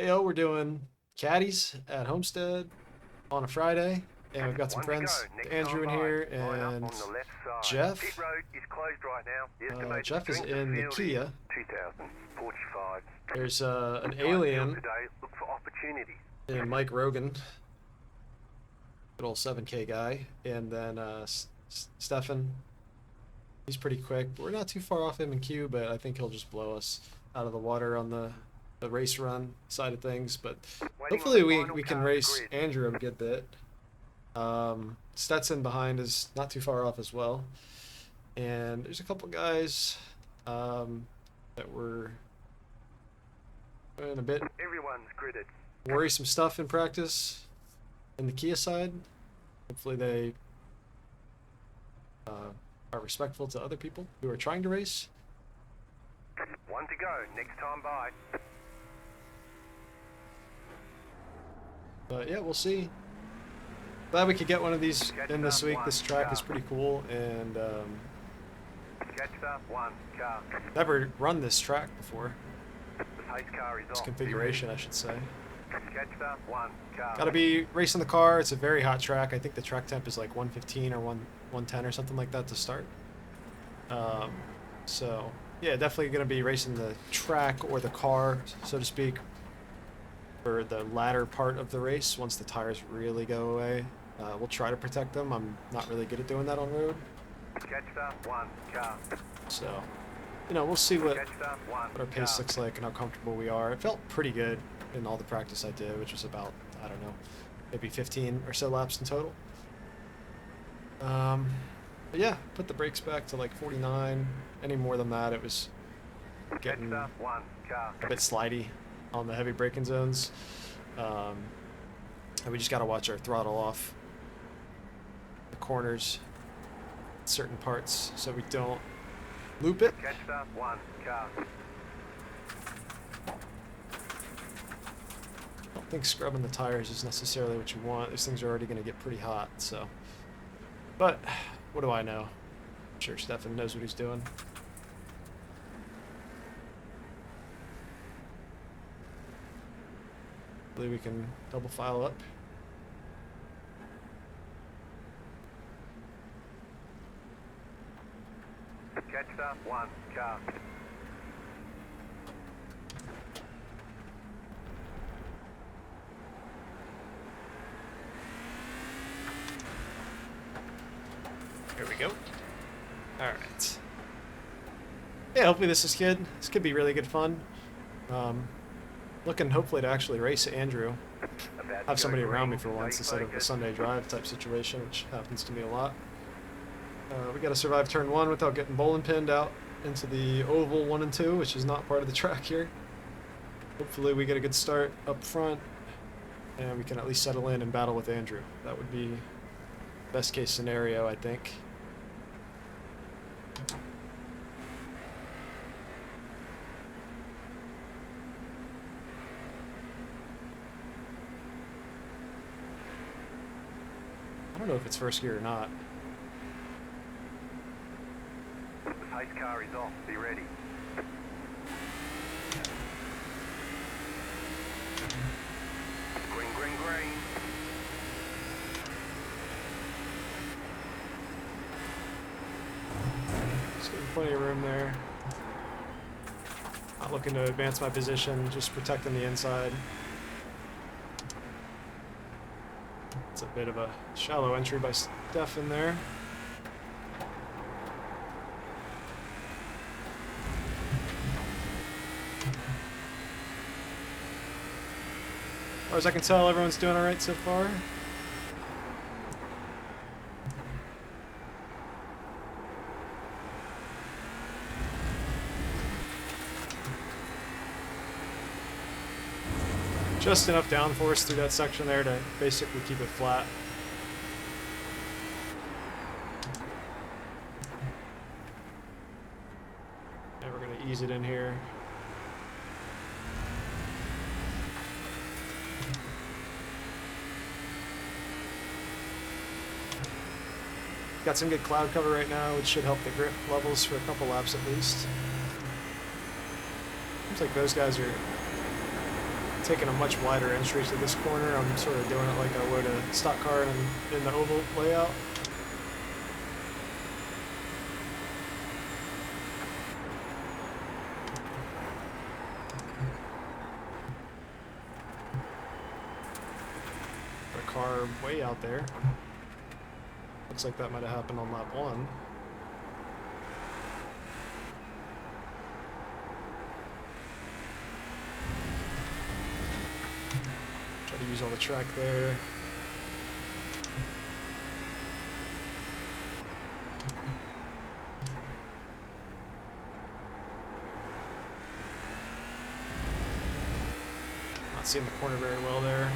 Heyo, we're doing caddies at Homestead on a Friday, and we've got some One to friends, go. Next Andrew in time by. here, Line up and on the left side. Pit Jeff. road is closed right now. The estimated Jeff is strength of in the field is Kia. 2,045. There's an Tight field alien today. Look for opportunities. in Mike Rogan, good old 7K guy, and then Stefan. He's pretty quick. We're not too far off him in Q, but I think he'll just blow us out of the water on the race run side of things. But hopefully we can race Andrew a good bit. Stetson behind is not too far off as well, and there's a couple guys that were doing a bit Everyone's gridded. worrisome stuff in practice in the Kia side. Hopefully they are respectful to other people who are trying to race. One to go. Next time by. But yeah, we'll see. Glad we could get one of these in this week. This track is pretty cool, and Catch up. One car. never run this track before. The pace car is This off. configuration, I should say. Catch up. One car. Gotta be racing the car. It's a very hot track. I think the track temp is like 115 or 110 or something like that to start. So yeah, definitely gonna be racing the track or the car, so to speak, for the latter part of the race. Once the tires really go away, we'll try to protect them. I'm not really good at doing that on road. Catch up. One car. So, you know, we'll see what Catch up. One our pace looks like and how comfortable we are. It felt pretty good in all the practice I did, which was about, I don't know, maybe 15 or so laps in total. But yeah, put the brakes back to like 49. Any more than that, it was getting Catch up. One car. a bit slidey on the heavy braking zones. And we just got to watch our throttle off the corners, certain parts, so we don't loop it. Catch up. One car. I don't think scrubbing the tires is necessarily what you want. These things are already going to get pretty hot, so. But what do I know? I'm sure Stefan knows what he's doing. Hopefully we can double file up. Catch up. One car. Here we go. Alright. Yeah, hopefully this is good. This could be really good fun. Looking hopefully to actually race Andrew. Have somebody around me for once instead of a Sunday drive type situation, which happens to me a lot. We gotta survive turn 1 without getting bowling pinned out into the oval 1 and 2, which is not part of the track here. Hopefully we get a good start up front, and we can at least settle in and battle with Andrew. That would be best case scenario, I think. I don't know if it's first gear or not. The pace car is off. Be ready. Green, green, green. Just getting plenty of room there. Not looking to advance my position, just protecting the inside. It's a bit of a shallow entry by Stefan there. As far as I can tell, everyone's doing alright so far. Just enough downforce through that section there to basically keep it flat. And we're going to ease it in here. Got some good cloud cover right now, which should help the grip levels for a couple laps at least. Seems like those guys are taking a much wider entry to this corner. I'm sort of doing it like I would a stock car in the oval layout. A car way out there. Looks like that might have happened on lap 1. Try to use all the track there. Not seeing the corner very well there.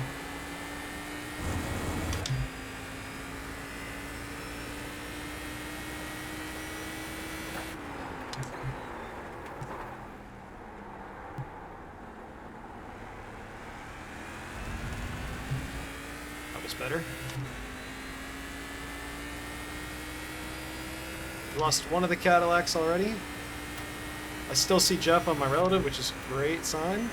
Better. Lost one of the Cadillacs already. I still see Jeff on my relative, which is a great sign.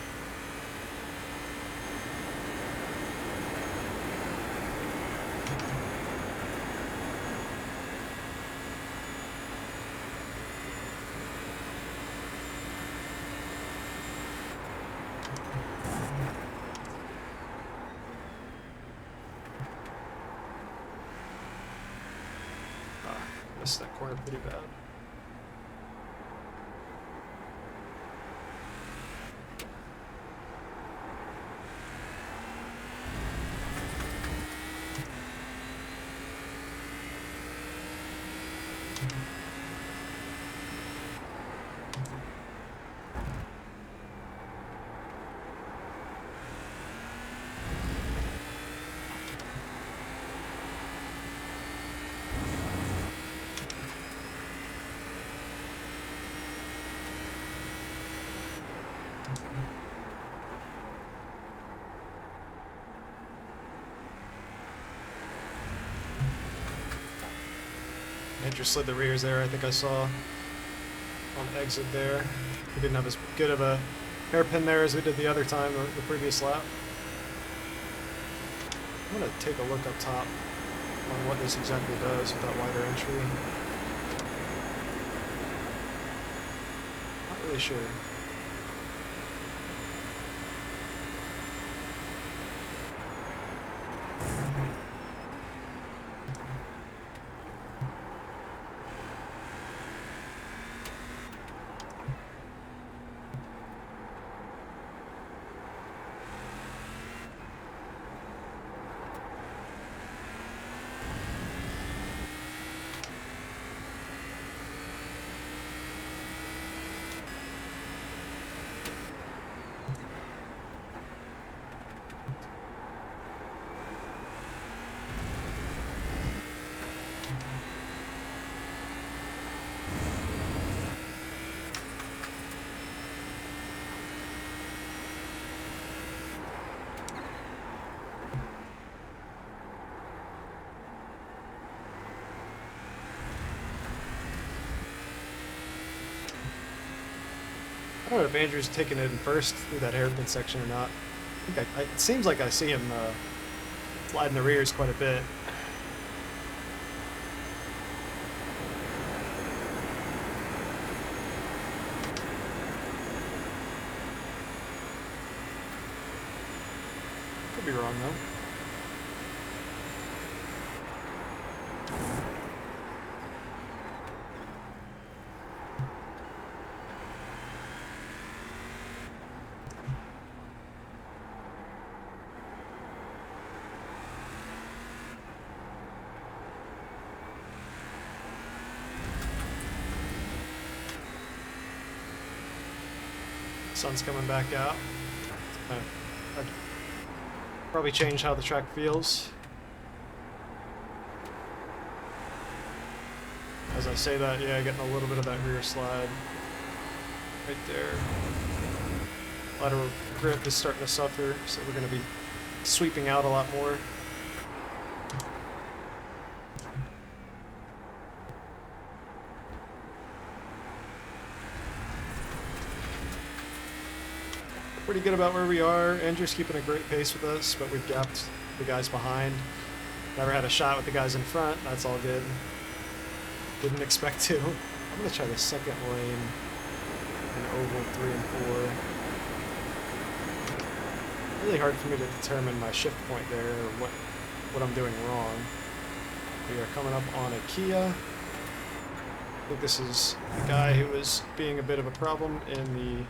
Missed that corner pretty bad. Andrew slid the rears there, I think I saw on exit there. We didn't have as good of a hairpin there as we did the other time, the previous lap. I'm going to take a look up top on what this exactly does with that wider entry. Not really sure. I don't know if Andrew's taking it in first through that hairpin section or not. I think it seems like I see him sliding the rears quite a bit. Could be wrong though. Sun's coming back out. I'd probably change how the track feels. As I say that, yeah, getting a little bit of that rear slide right there. Lateral grip is starting to suffer, so we're going to be sweeping out a lot more. pretty good about where we are. Andrew's keeping a great pace with us, but we've gapped the guys behind. Never had a shot with the guys in front. That's all good. Didn't expect to. I'm going to try the second lane in oval 3 and 4. Really hard for me to determine my shift point there, or what I'm doing wrong. We are coming up on a Kia. I think this is the guy who was being a bit of a problem in the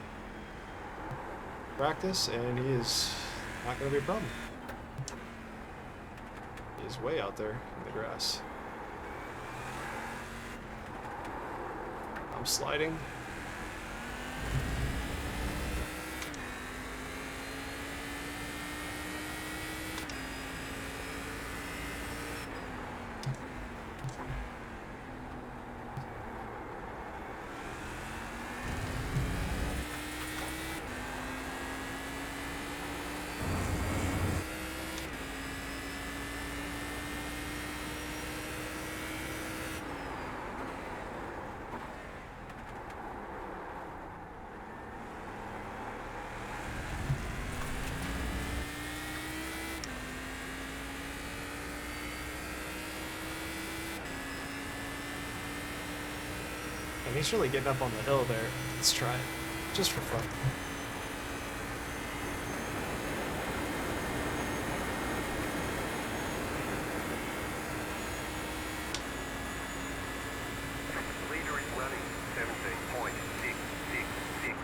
practice, and he is not going to be a problem. He is way out there in the grass. I'm sliding. And he's really getting up on the hill there. Let's try it, just for fun. Leader is running 17.666.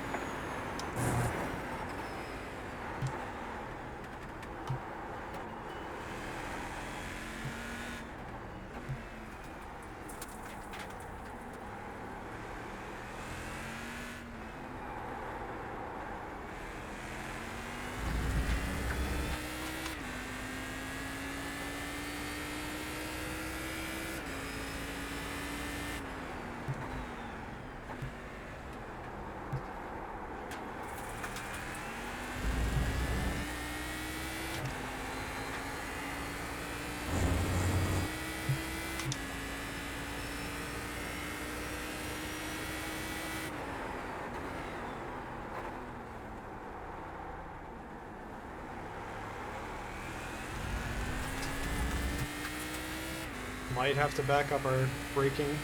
Might have to back up our braking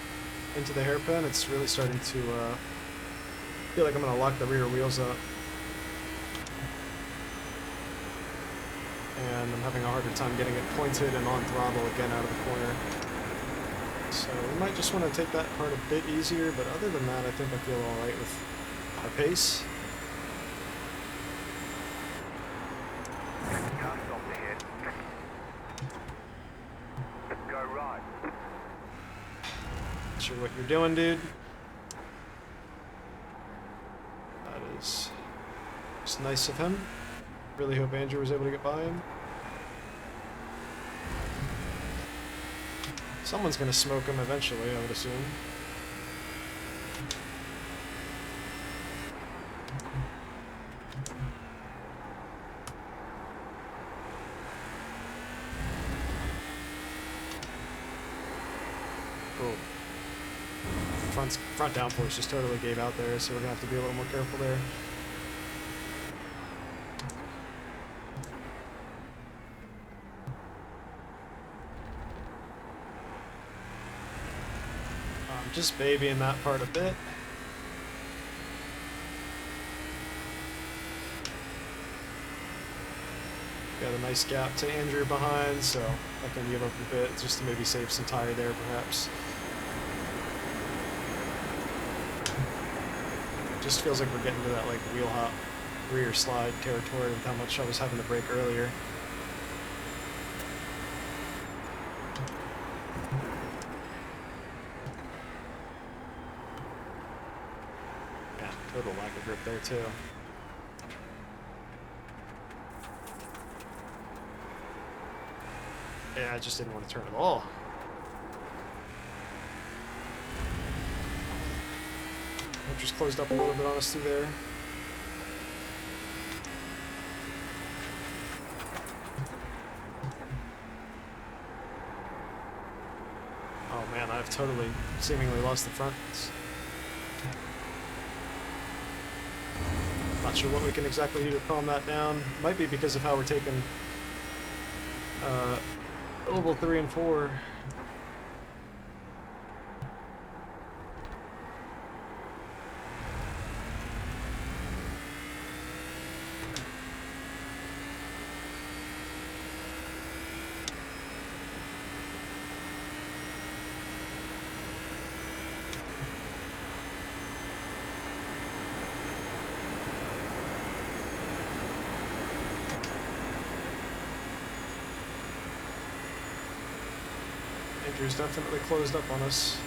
into the hairpin. It's really starting to feel like I'm going to lock the rear wheels up. And I'm having a harder time getting it pointed and on throttle again out of the corner. So we might just want to take that part a bit easier, but other than that, I think I feel alright with our pace. Car stop ahead. Go right. Not sure what you're doing, dude. That is just nice of him. Really hope Andrew was able to get by him. Someone's gonna smoke him eventually, I would assume. Cool. Front downforce just totally gave out there, so we're gonna have to be a little more careful there. Just babying that part a bit. Got a nice gap to Andrew behind, so I can give up a bit just to maybe save some tire there, perhaps. Just feels like we're getting to that like wheel hop, rear slide territory with how much I was having to brake earlier. Total lack of grip there too. Yeah, I just didn't want to turn at all. I just closed up a little bit on us through there. Oh man, I've totally seemingly lost the front. Not Not sure what we can exactly do to calm that down. Might be because of how we're taking oval 3 and 4. Andrew's definitely closed up on us.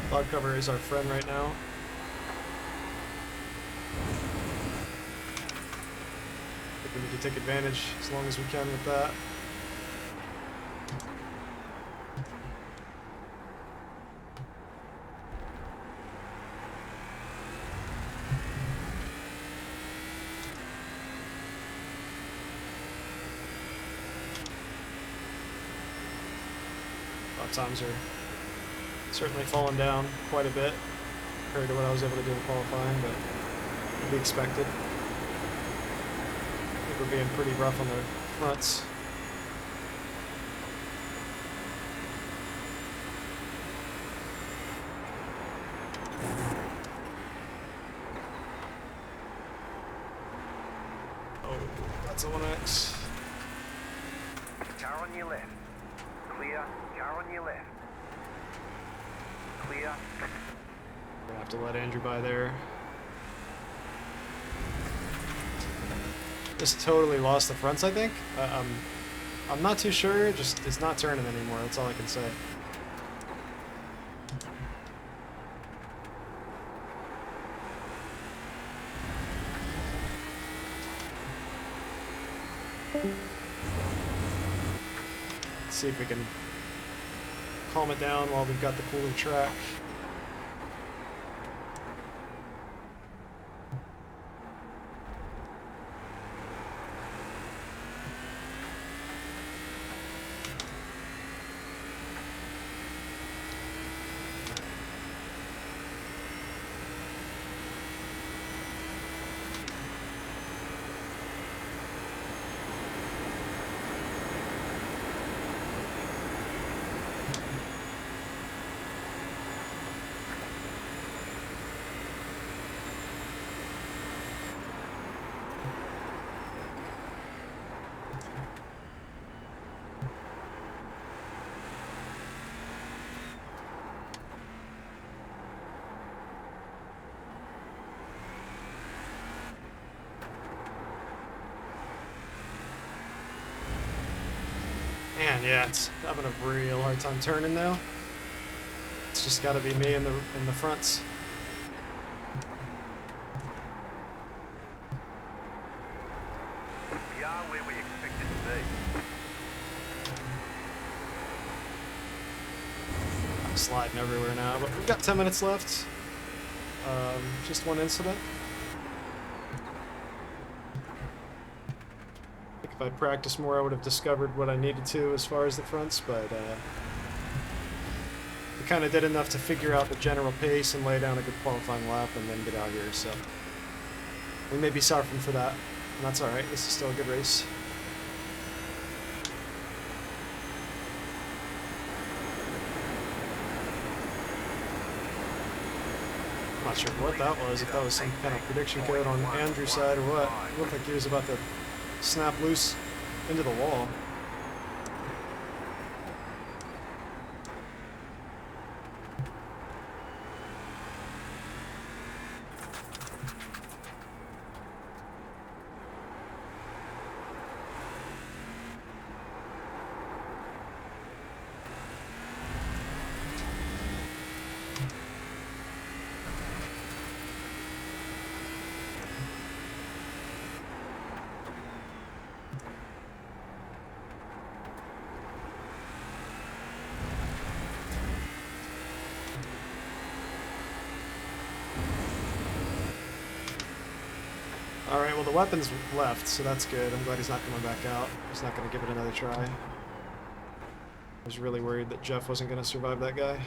Cloud cover is our friend right now. I think we need to take advantage as long as we can with that. Lap times are certainly fallen down quite a bit compared to what I was able to do in qualifying, but to be expected. I think we're being pretty rough on the fronts. Oh, that's a 1X. Car on your left. Clear. Car on your left. Clear. Gonna have to let Andrew by there. Just totally lost the fronts, I think. I'm not too sure. Just it's not turning anymore. That's all I can say. Let's see if we can calm it down while we've got the cooler track. Man, yeah, it's having a real hard time turning now. It's just got to be me in the fronts. We are where we expected to be. I'm sliding everywhere now, but we've got 10 minutes left. Just one incident. If I practiced more, I would have discovered what I needed to as far as the fronts, but we kind of did enough to figure out the general pace and lay down a good qualifying lap and then get out here, so we may be suffering for that, and that's alright. This is still a good race. I'm not sure what that was, if that was some kind of prediction code on Andrew's side or what. It looked like he was about to snap loose into the wall. Alright, well the weapon's left, so that's good. I'm glad he's not coming back out. He's not going to give it another try. I was really worried that Jeff wasn't going to survive that guy.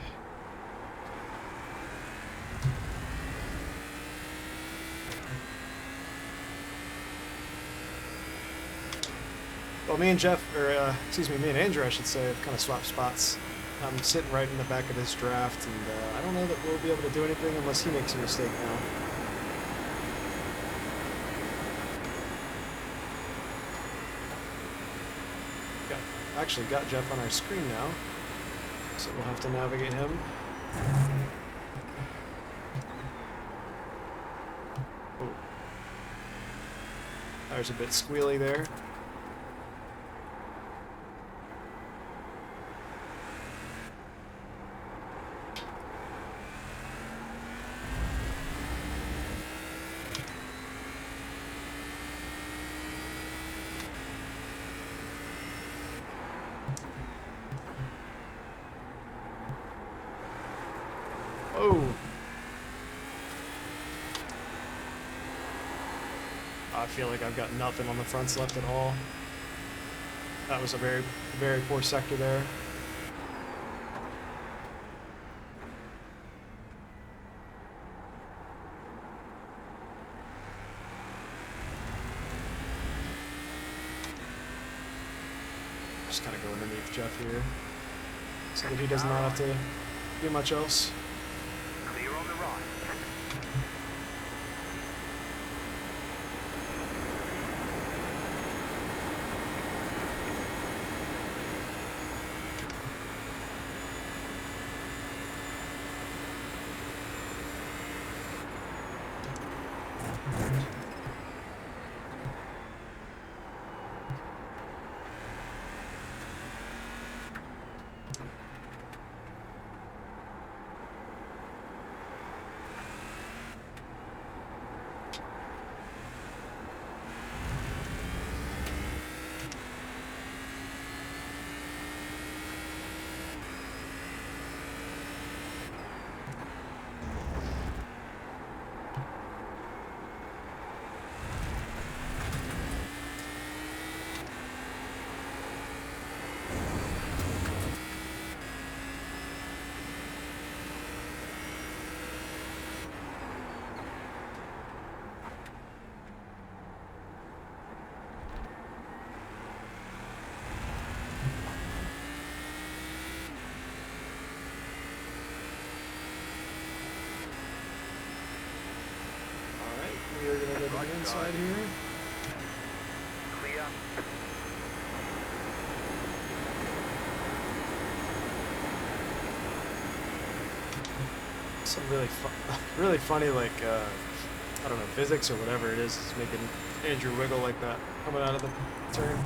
Well, me and Jeff, or excuse me and Andrew, I should say, have kind of swapped spots. I'm sitting right in the back of his draft, and I don't know that we'll be able to do anything unless he makes a mistake now. Actually got Jeff on our screen now, so we'll have to navigate him. Oh. Tires a bit squealy there. Oh! I feel like I've got nothing on the fronts left at all. That was a very, very poor sector there. Just kind of go underneath Jeff here, so that he does not have to do much else. Clear on the right. We are going to go to the inside here. Clear. Some really funny, like, I don't know, physics or whatever it is making Andrew wiggle like that coming out of the turn.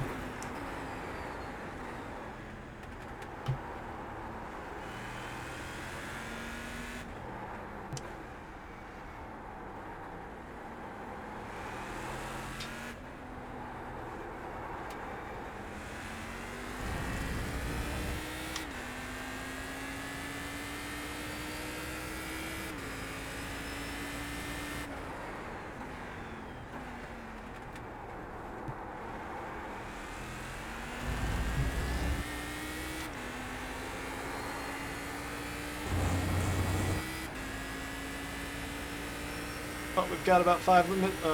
But we've got about 5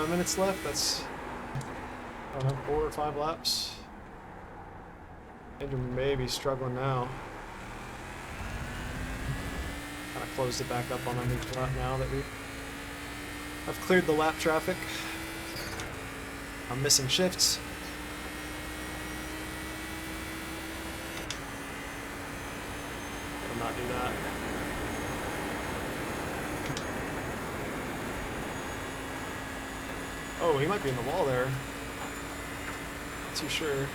minutes left. That's, I don't know, 4 or 5 laps. Andrew may be struggling now. Kind of closed it back up on a new lap now that I've cleared the lap traffic. I'm missing shifts. Gotta not do that. Oh, he might be in the wall there. Not too sure.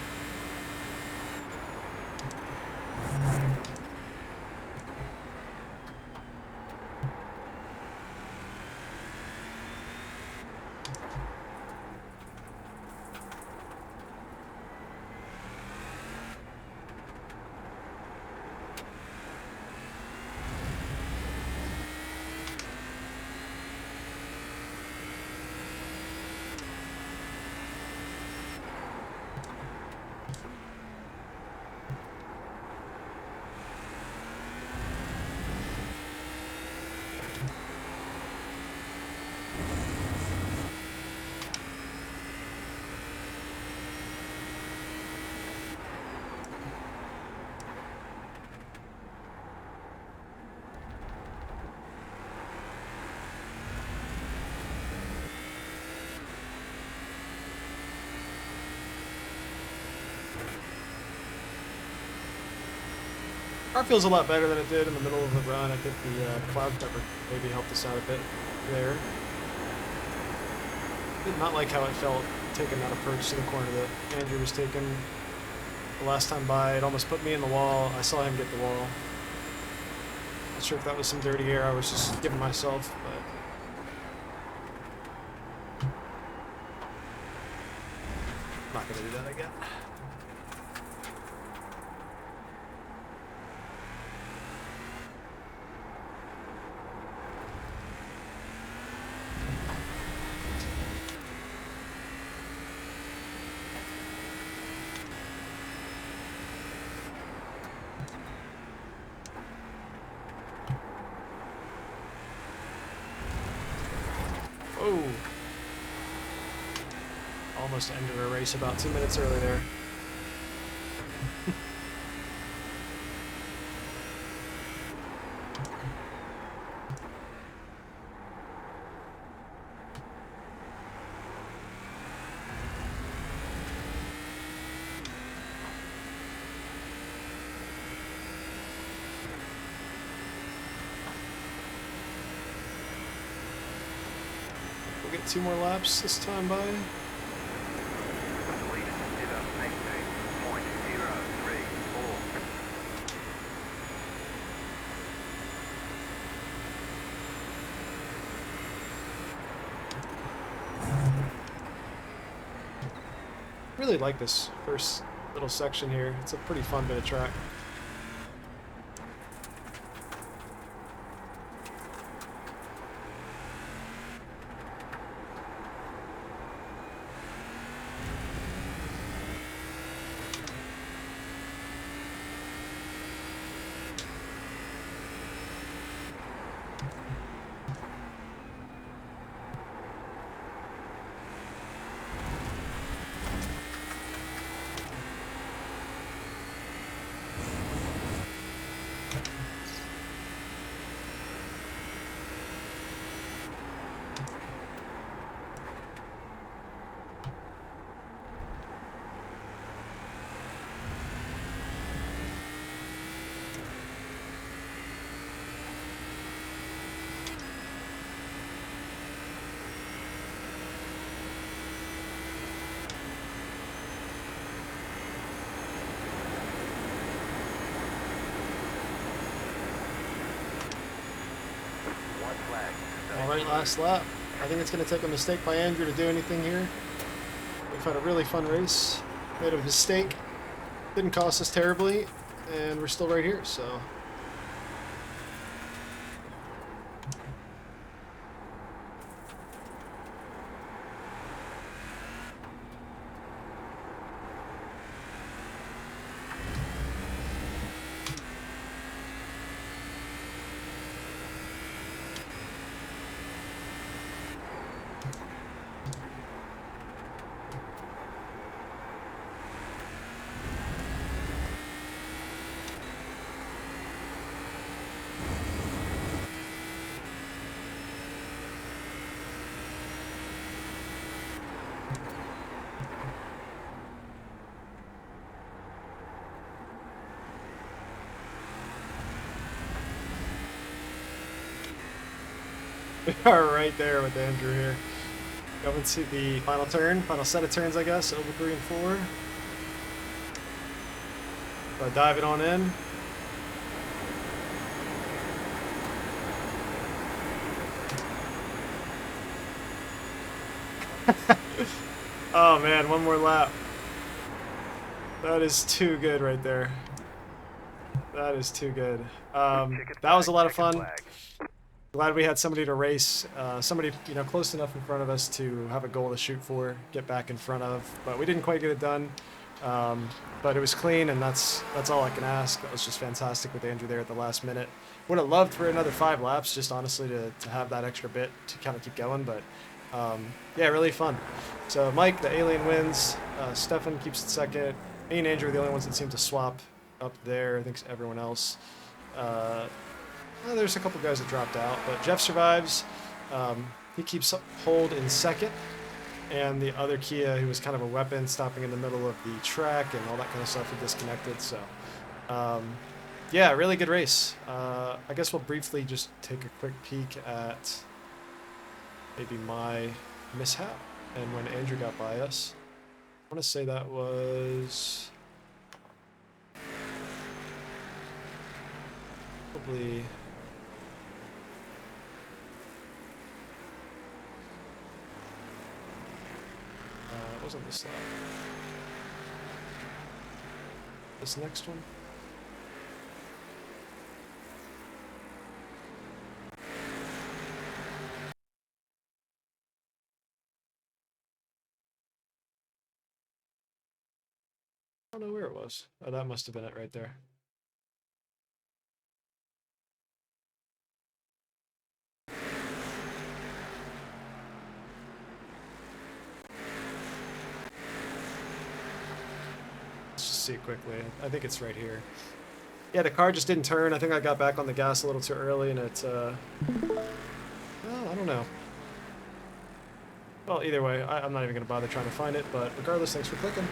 Car feels a lot better than it did in the middle of the run. I think the cloud cover maybe helped us out a bit there. Did not like how it felt taking that approach to the corner that Andrew was taking the last time by. It almost put me in the wall. I saw him get the wall. Not sure if that was some dirty air I was just giving myself, but not gonna do that again. Oh! Almost ended our race about 2 minutes early there. We'll get 2 more laps this time by. Really like this first little section here. It's a pretty fun bit of track. Alright, last lap. I think it's going to take a mistake by Andrew to do anything here. We've had a really fun race. Made a mistake. Didn't cost us terribly. And we're still right here, so... We are right there with Andrew here. Going to the final turn, final set of turns, I guess, over 3 and 4. So dive it on in. Oh man, one more lap. That is too good right there. That is too good. That was a lot of fun. Glad we had somebody to race, somebody close enough in front of us to have a goal to shoot for, get back in front of. But we didn't quite get it done. But it was clean, and that's all I can ask. That was just fantastic with Andrew there at the last minute. Would have loved for another 5 laps, just honestly to have that extra bit to kind of keep going. But yeah, really fun. So Mike, the alien, wins. Stefan keeps it second. Me and Andrew are the only ones that seem to swap up there. I think everyone else. Well, there's a couple guys that dropped out, but Jeff survives. He keeps hold in second, and the other Kia, who was kind of a weapon, stopping in the middle of the track and all that kind of stuff, he disconnected. So, Yeah, really good race. I guess we'll briefly just take a quick peek at maybe my mishap and when Andrew got by us. I want to say that was probably it wasn't this lap. This next one. I don't know where it was. Oh, that must have been it right there. Let's just see it quickly. I think it's right here. Yeah, the car just didn't turn. I think I got back on the gas a little too early, and it, well, I don't know. Well, either way, I'm not even going to bother trying to find it, but regardless, thanks for clicking.